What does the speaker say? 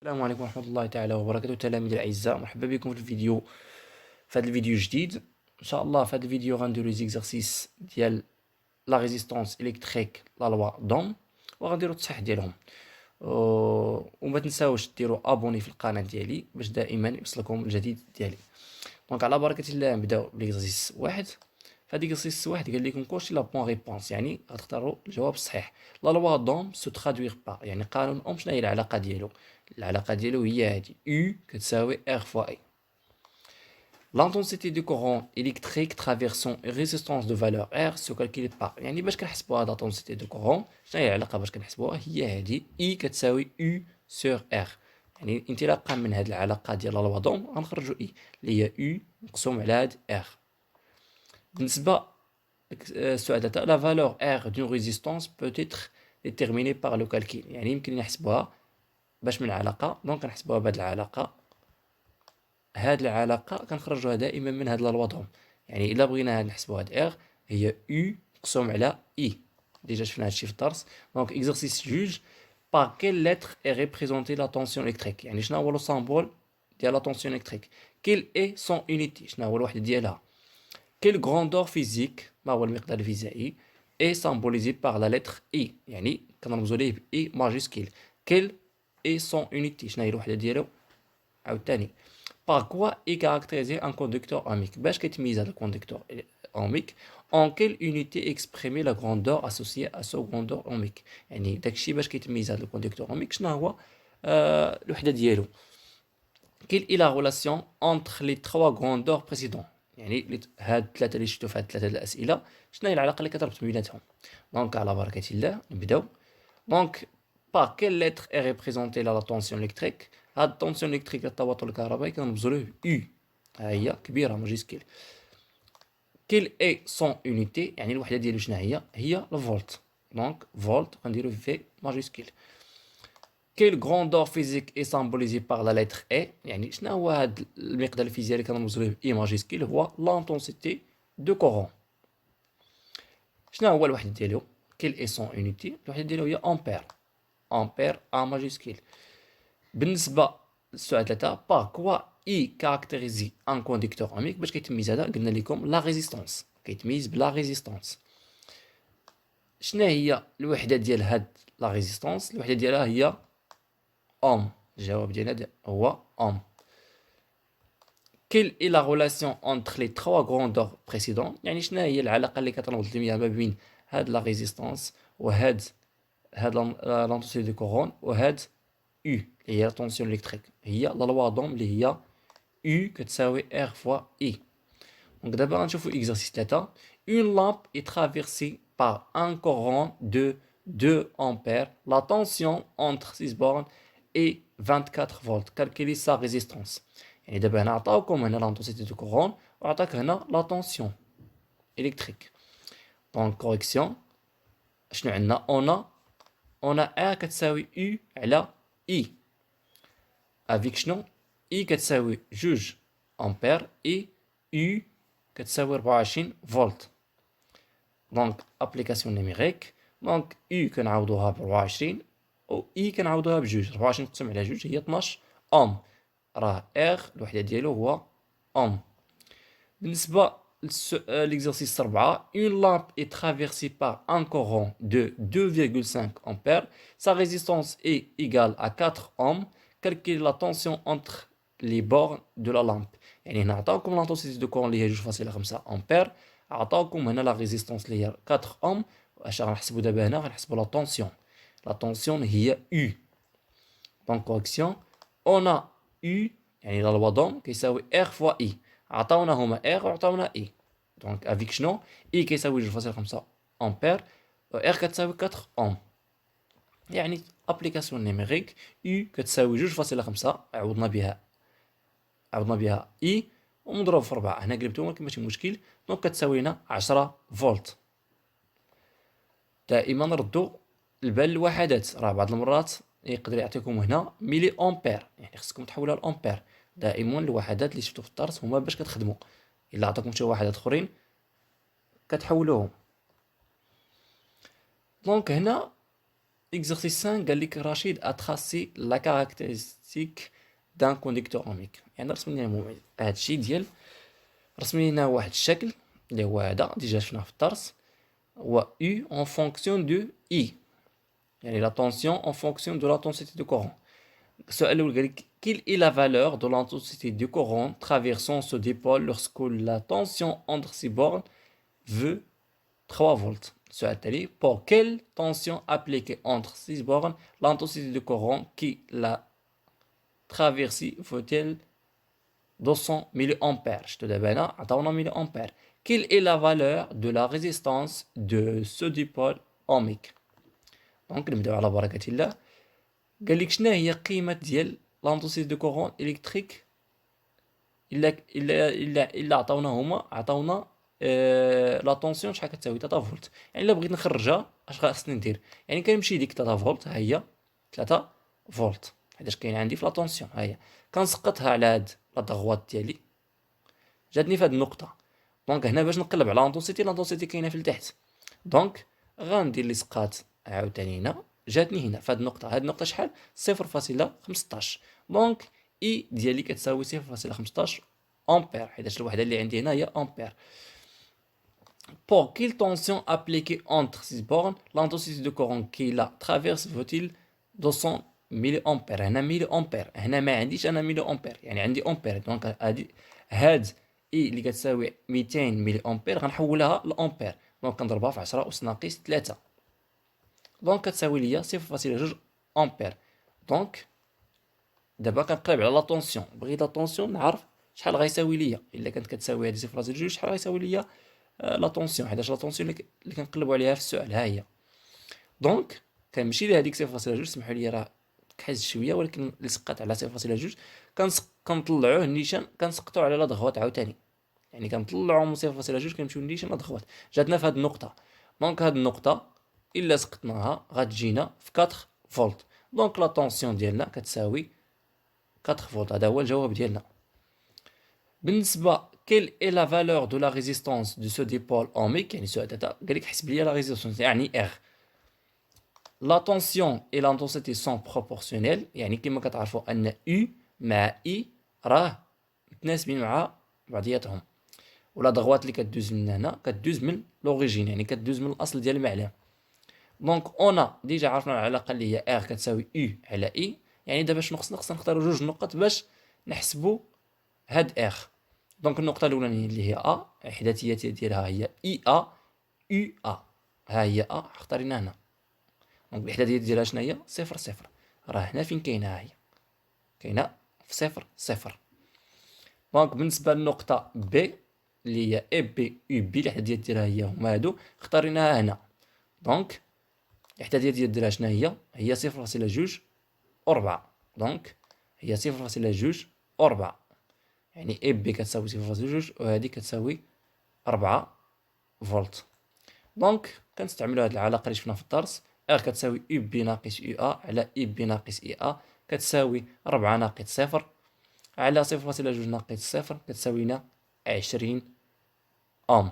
السلام عليكم ورحمة الله تعالى وبركاته تلاميذ الأعزاء، مرحبا بكم في هذا الفيديو جديد. إن شاء الله في هذا الفيديو غنديرو زيكزارسيس ديال لا ريزيستونس إلكتريك لا لوا دوم، وغنديرو التصحيح ديالهم. وما تنساوش ديروا ابوني في القناة ديالي باش دائما يوصلكم الجديد ديالي. دونك على بركة الله نبداو بليكزارسيس واحد. في هاد ليكزارسيس واحد قال لكم كلشي لا بوان ريبونس، يعني غتختاروا الجواب الصحيح. لا لوا دوم سو ترادويغ با، يعني قانون اوم شنو هي العلاقة ديالو؟ العلاقة ديالو هي هادي U كتساوي R fois I. L'intensité du courant électrique traversant une résistance de valeur R se calcule par، يعني باش كنحسبوا هاد l'intensité du courant شنو هي العلاقة باش كنحسبوها؟ هي هادي I كتساوي U sur R. يعني انطلاقا من هاد العلاقة ديال لا لوا دوم غنخرجوا I اللي هي U مقسوم على هاد R. بالنسبة السؤال تاع la valeur R d'une résistance peut être déterminée par le calcul، يعني يمكن نحسبوها باش من العلاقة. دونك كنحسبوها بهاد العلاقة، هاد العلاقة كنخرجوها دائما من هاد لا لوا دوم. يعني إلا بغينا نحسبو هاد إغ هي U مقسوم على إي. ديجا شفنا هادشي في الدرس. دونك إكزرسيس جوج باغ كيل لتر إي ريبريزونتي لا طونسيون إلكتريك، يعني شنو هو لو سامبول ديال لا طونسيون إلكتريك؟ كيل إي سون أونيتي، شنو هو الوحدة ديالها؟ كيل غروندور فيزيك، ما هو المقدار الفيزيائي؟ إي سامبوليزي باغ لا لتر إي، يعني كنرمزو ليه بإي ماجيسكيل. كيل إي سون أونيتي، شنو هي الوحدة ديالو؟ عاوتاني par quoi est caractérisé un conducteur ohmique. باش كيتميز هذا الكوندكتور ohmique en quelle unité exprimer la grandeur associée à ce grandeur ohmique. يعني داكشي باش كيتميز هذا الكوندكتور ohmique شنو هو الوحده ديالو. quelle est la relation entre les trois grandeurs précédentes، يعني هاد الثلاثه اللي شفتوا في هاد الثلاثه الاسئله شنو هي العلاقه اللي كتربط بيناتهم. دونك على بركه الله نبداو. دونك par quelle lettre est représentée la tension électrique؟ هاد التونسيون الكتريك التوتر الكهربائي كنرمزو ليه U، ها هي كبيره ماجيسكيل. كيل اي سون اونيتي، يعني الوحده ديالو شنو هي الفولت. دونك فولت كنديرو في ماجيسكيل. كيل غروندور فيزيك اي سامبوليزي باغ لا لتر اي، يعني شنو هو هاد المقدار الفيزيائي اللي كنرمزو ليه اي ماجيسكيل؟ هو لانتونسيتي دو كورون. شنو هو الوحده ديالو؟ كيل اي سون اونيتي، الوحده ديالو هي امبير. امبير ا ماجيسكيل. بالنسبه للسؤال 3 باغ كوا اي كاركتيريزي ان كوندكتور اوميك، باش كيتميز هذا؟ قلنا لكم لا ريزيستونس، كيتميز بلا ريزيستونس. شنو هي الوحده ديال هاد لا ريزيستونس؟ الوحده ديالها هي اوم. الجواب ديالنا هو اوم. كيل اي لا ريلاسيون انتر لي 3 غروندور بريسيدون، يعني شنو هي العلاقه اللي كتربط ما بين هاد لا ريزيستونس وهاد لانتوسي دو كورون وهاد U اللي هي لا طونسيون الكتريك؟ هي لا لوا دوم اللي هي U كتساوي R fois I. دونك دابا غنشوفو اكزرسيس 3. Une lampe est traversée par un courant de 2 ampères. La tension entre 6 bornes est 24 volts. Calculez sa résistance. يعني دابا هنا عطاوكم هنا لانتونسيتي دو كورون وعطاك هنا لا طونسيون الكتريك. دونك كوريكسيون شنو عندنا؟ اون R كتساوي U على I. افيك شنو؟ اي كتساوي 2 امبير اي يو كتساوي 24 فولت. دونك ابليكاسيون نيميريك. دونك يو كنعوضوها ب 24 و اي كنعوضوها بجوج. 24 مقسوم على جوج هي 12 اوم. راه ار الوحده ديالو هو اوم. بالنسبه ليكزرسيس 4 une lampe est traversée par un courant de 2,5 ampères. Sa résistance est égale à 4 ohms. Calculer la tension entre les bornes de la lampe. يعني هنا عطاوكم لانتونسيتي دو كورون اللي هي 2.5 امبير، عطاوكم هنا لا ريزيستونس اللي هي 4 اوم. اش غنحسبوا دابا؟ هنا غنحسبوا لا طونسيون. لا طونسيون هي U. دونك كوريكسيون اون U يعني لا لوا دوم كيساوي R فوا I. عطاونا هما R وعطاونا I. دونك افيك شنو؟ I كيساوي 2.5 امبير، R كتساوي 4 اوم. يعني ابليكاسيون نيميريك U كتساوي 2.5 عوضنا بها I ومضروب في 4. هنا قلبتو ولكن ماشي مشكل. دونك كتساوي لنا 10 فولت. دائما ردوا البال الوحدات، راه بعض المرات يقدر يعطيكم هنا ميلي امبير، يعني خصكم تحولوها لامبير. دائما الوحدات اللي شفتو في الدرس هما باش كتخدموا. الا عطاكم شي وحدات اخرين كتحولوهم. دونك هنا exercice 5 قال لك رشيد a tracé la caractéristique d'un conducteur ohmique. يعني رسم لنا هذا الشيء ديال رسم لنا واحد الشكل اللي هو هذا ديجا شفناه في الدرس، هو U en fonction de I، يعني la tension en fonction de l'intensité du courant. السؤال الأول قال لك quelle est la valeur de l'intensité du courant traversant ce dipôle lorsque la tension entre ces bornes veut 3 volts. السؤال التالي pour quelle tension appliquée entre ces bornes l'intensité du courant qui la traversée vaut-elle 200 mA. شتو دابا هنا عطاونا ملي quelle est la valeur de la résistance de ce dipôle ohmique. دونك نبداو على بركة الله. قال لك شنو هي قيمة ديال لانتوسيتي دو كورون الكتريك الا عطاونا لا طونسيون شحال كتساوي 3 فولت. يعني الا بغيت نخرجها اش خاصني ندير؟ يعني كنمشي ديك 3 فولت ها هي 3 فولت حيتاش كاين عندي في لا طونسيون ها هي، كنسقطها على هاد لا دغوات ديالي جاتني في هاد النقطة. دونك هنا باش نقلب على لانتوسيتي كاينه في التحت، دونك غندير لي سقات عاوتاني هنا جاتني هنا في هاد النقطة. هاد النقطة شحال؟ 0.15. دونك اي ديالي كتساوي 0.15 امبير، حيتاش الوحدة اللي عندي هنا هي امبير. Pour quelle tension appliquée entre ces bornes l'intensité de courant qui la traverse vaut-il 200 ملي امبير؟ هنا ملي امبير، هنا ما عنديش انا ملي امبير، يعني عندي امبير. دونك هاد اي اللي كتساوي 200 ملي امبير غنحولها لامبير، دونك كنضربها في 10 أس ناقص 3، دونك كتساوي ليا 0.2 امبير. دونك دابا كنقلب على لا طونسيون، بغيت لا طونسيون نعرف شحال غيساوي ليا. الا كانت كتساوي هادي 0.2 شحال غيساوي ليا لا طونسيون، حيتاش لا طونسيون اللي كنقلبوا عليها في السؤال ها هي. دونك كنمشي لهاديك 0.2، سمحوا لي راه كحز شويه ولكن اللي سقط على 0.2 كنطلعوه النيشان كنسقطو على لا دغوات عاوتاني، يعني كنطلعو من 0.2 كنمشيو النيشان لا دغوات. جاتنا في هاد النقطه، دونك هاد النقطه الا سقطناها غتجينا في 4 فولت. دونك لا طونسيون ديالنا كتساوي 4 فولت. هذا هو الجواب ديالنا. بالنسبه quelle est la valeur de la résistance de ce dipôle ohmique، يعني السؤال هذا قال لك حسب لي لا ريزيستونس يعني R. La tension et l'intensité sont proportionnelles، يعني كما كتعرفوا ان U مع I راه متناسبين مع بعضياتهم، ولا ضغوات اللي كدوز من هنا كدوز من لوريجين، يعني كدوز من الاصل ديال المعلم. دونك انا ديجا عرفنا العلاقه اللي هي R كتساوي U على I، يعني دابا شنو خصنا نختاروا جوج نقط باش نحسبوا هاد R. دونك النقطه الاولانيه اللي هي A الحداثيه ديالها هي IA UA، ها هي A اختارينا هنا. دونك الوحدة ديالها شنو هي؟ 0 راه هنا فين كاينه؟ ها هي كاينه في 0. دونك بالنسبه للنقطه B اللي هي AB الوحدة ديالها هي هما هادو اختاريناها هنا. دونك الوحدة ديالها شنو هي 0.2 دونك هي 0.2، يعني AB كتساوي 0.2 وهذه كتساوي 4 فولت. دونك كنستعملوا هذه العلاقه اللي شفنا في الدرس، R كتساوي UB ناقص UA على EB ناقص EA كتساوي 4 ناقص 0 على 0.2 ناقص 0 كتساوينا 20 أوم.